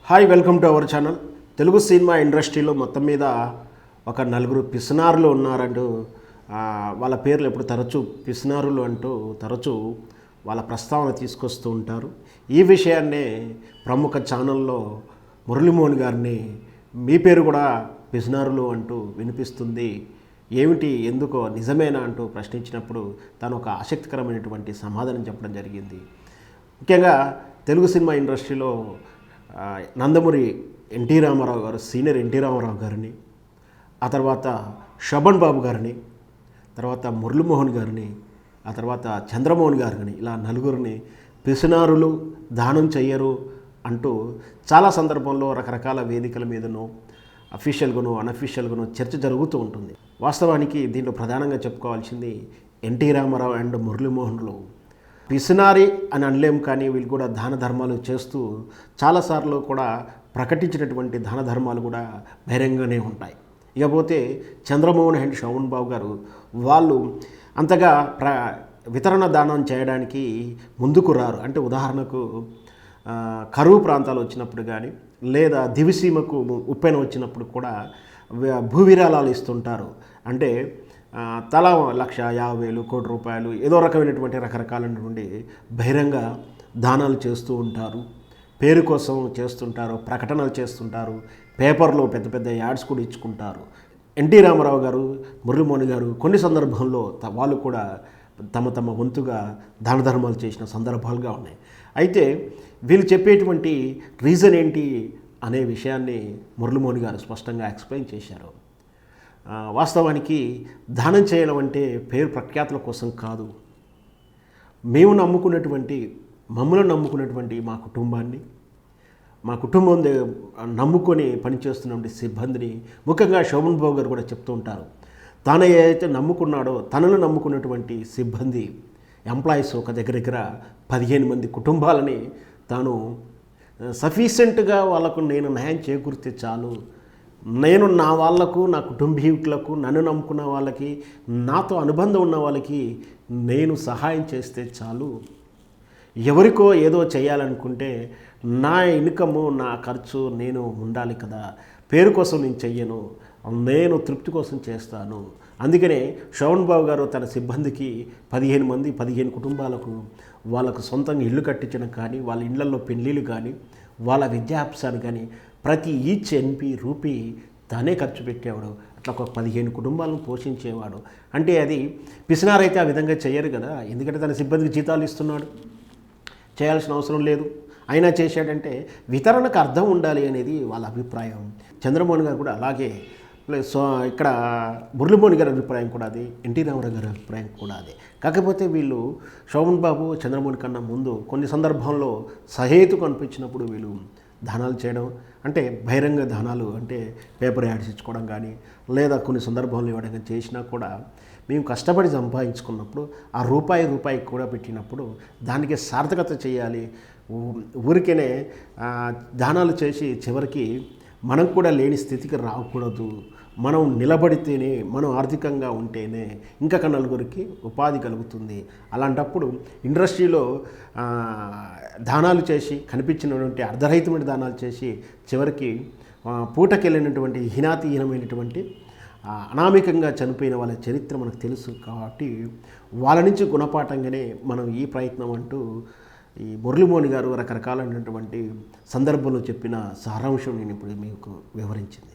Hi, welcome to our channel. Telugu cinema ఇండస్ట్రీలో మొత్తం మీద ఒక నలుగురు పిసినారులు ఉన్నారంటూ వాళ్ళ పేర్లు ఎప్పుడు తరచూ పిసినారులు అంటూ తరచూ వాళ్ళ ప్రస్తావన తీసుకొస్తూ ఉంటారు. ఈ విషయాన్నే ప్రముఖ ఛానల్లో మురళీమోహన్ గారిని మీ పేరు కూడా పిసినారులు అంటూ వినిపిస్తుంది, ఏమిటి, ఎందుకో, నిజమేనా అంటూ ప్రశ్నించినప్పుడు తను ఒక ఆసక్తికరమైనటువంటి సమాధానం చెప్పడం జరిగింది. ముఖ్యంగా తెలుగు సినిమా ఇండస్ట్రీలో నందమూరి ఎన్టీ రామారావు గారు, సీనియర్ ఎన్టీ రామారావు గారిని, ఆ తర్వాత శోభన్ బాబు గారిని, తర్వాత మురళీమోహన్ గారిని, ఆ తర్వాత చంద్రమోహన్ గారిని, ఇలా నలుగురిని పిసినారులు, దానం చెయ్యరు అంటూ చాలా సందర్భంలో రకరకాల వేదికల మీదనో అఫీషియల్గానో అన్అఫీషియల్గానో చర్చ జరుగుతూ ఉంటుంది. వాస్తవానికి దీంట్లో ప్రధానంగా చెప్పుకోవాల్సింది ఎన్టీ రామారావు అండ్ మురళీమోహన్లు పిసినారి అని అనలేం, కానీ వీళ్ళు కూడా దాన ధర్మాలు చేస్తూ చాలాసార్లు కూడా ప్రకటించినటువంటి దాన ధర్మాలు కూడా బహిరంగంగానే ఉంటాయి. ఇకపోతే చంద్రమోహన్ అండ్ శోభన్ బాబు గారు వాళ్ళు అంతగా వితరణ దానం చేయడానికి ముందుకు రారు. అంటే ఉదాహరణకు కరువు ప్రాంతాలు వచ్చినప్పుడు కానీ, లేదా దివిసీమకు ఉప్పెన వచ్చినప్పుడు కూడా భూవిరాళాలు ఇస్తుంటారు. అంటే తలా 1,50,000 కోటి రూపాయలు ఏదో రకమైనటువంటి రకరకాలైనటువంటి బహిరంగ దానాలు చేస్తూ ఉంటారు. పేరు కోసం చేస్తుంటారు, ప్రకటనలు చేస్తుంటారు, పేపర్లో పెద్ద పెద్ద యాడ్స్ కూడా ఇచ్చుకుంటారు. ఎన్టీ రామారావు గారు, మురళీమోహన్ గారు కొన్ని సందర్భంలో వాళ్ళు కూడా తమ తమ వంతుగా దాన ధర్మాలు చేసిన సందర్భాలుగా ఉన్నాయి. అయితే వీళ్ళు చెప్పేటువంటి రీజన్ ఏంటి అనే విషయాన్ని మురళీమోహన్ గారు స్పష్టంగా ఎక్స్ప్లెయిన్ చేశారు. వాస్తవానికి దానం చేయడం అంటే పేరు ప్రఖ్యాతుల కోసం కాదు. మేము నమ్ముకున్నటువంటి, మమ్మల్ని నమ్ముకున్నటువంటి మా కుటుంబాన్ని, మా కుటుంబం నమ్ముకొని పనిచేస్తున్నటువంటి సిబ్బందిని, ముఖ్యంగా శోభన్ బాబు గారు కూడా చెప్తూ ఉంటారు, తాను ఏదైతే నమ్ముకున్నాడో తనను నమ్ముకున్నటువంటి సిబ్బంది ఎంప్లాయీస్ ఒక దగ్గర 15 మంది కుటుంబాలని తాను సఫిషియెంట్గా వాళ్ళకు నేను న్యాయం చేకూరితే చాలు, నేను నా వాళ్లకు, నా కుటుంబీకులకు, నన్ను నమ్ముకున్న వాళ్ళకి, నాతో అనుబంధం ఉన్న వాళ్ళకి నేను సహాయం చేస్తే చాలు, ఎవరికో ఏదో చేయాలనుకుంటే నా ఇన్కము, నా ఖర్చు నేను ఉండాలి కదా, పేరు కోసం నేను చెయ్యను, నేను తృప్తి కోసం చేస్తాను. అందుకనే శోభన్ బాబు గారు తన సిబ్బందికి 15 కుటుంబాలకు వాళ్ళకు సొంతంగా ఇల్లు కట్టించడం కానీ, వాళ్ళ ఇళ్లలో పెళ్ళిళ్ళు కానీ, వాళ్ళ విద్యాభ్యాసాన్ని కానీ ప్రతి ఈచ్ ఎన్పి రూపీ తానే ఖర్చు పెట్టేవాడు. అట్లా ఒక 15 కుటుంబాలను పోషించేవాడు. అంటే అది పిసినారైతే ఆ విధంగా చేయరు కదా, ఎందుకంటే తన సిబ్బందికి జీతాలు ఇస్తున్నాడు, చేయాల్సిన అవసరం లేదు, అయినా చేశాడంటే వితరణకు అర్థం ఉండాలి అనేది వాళ్ళ అభిప్రాయం. చంద్రమోహన్ గారు కూడా అలాగే, సో ఇక్కడ మురళీమోహన్ గారి అభిప్రాయం కూడా అది, ఎన్టీ రామారావు గారి అభిప్రాయం కూడా అదే. కాకపోతే వీళ్ళు శోభన్ బాబు, చంద్రమోహన్ కన్నా ముందు కొన్ని సందర్భంలో సహేతుకు అనిపించినప్పుడు వీళ్ళు దానాలు చేయడం, అంటే బహిరంగ దానాలు, అంటే పేపర్ యాడ్స్ ఇచ్చుకోవడం కానీ, లేదా కొన్ని సందర్భాల్లో ఇవ్వడం కానీ చేసినా కూడా మేము కష్టపడి సంపాదించుకున్నప్పుడు ఆ రూపాయి కూడా పెట్టినప్పుడు దానికి సార్థకత చేయాలి. ఊరికేనే దానాలు చేసి చివరికి మనం కూడా లేని స్థితికి రాకూడదు. మనం నిలబడితేనే, మనం ఆర్థికంగా ఉంటేనే ఇంకా నలుగురికి ఉపాధి కలుగుతుంది. అలాంటప్పుడు ఇండస్ట్రీలో దానాలు చేసి, కనిపించినటువంటి అర్ధరహితమైన దానాలు చేసి చివరికి పూటకెళ్ళినటువంటి హీనాతిహీనమైనటువంటి అనామికంగా చనిపోయిన వాళ్ళ చరిత్ర మనకు తెలుసు. కాబట్టి వాళ్ళ నుంచి గుణపాఠంగానే మనం ఈ ప్రయత్నం అంటూ ఈ మురళీమోహన్ గారు రకరకాలైనటువంటి సందర్భంలో చెప్పిన సారాంశం నేను ఇప్పుడు మీకు వివరించింది.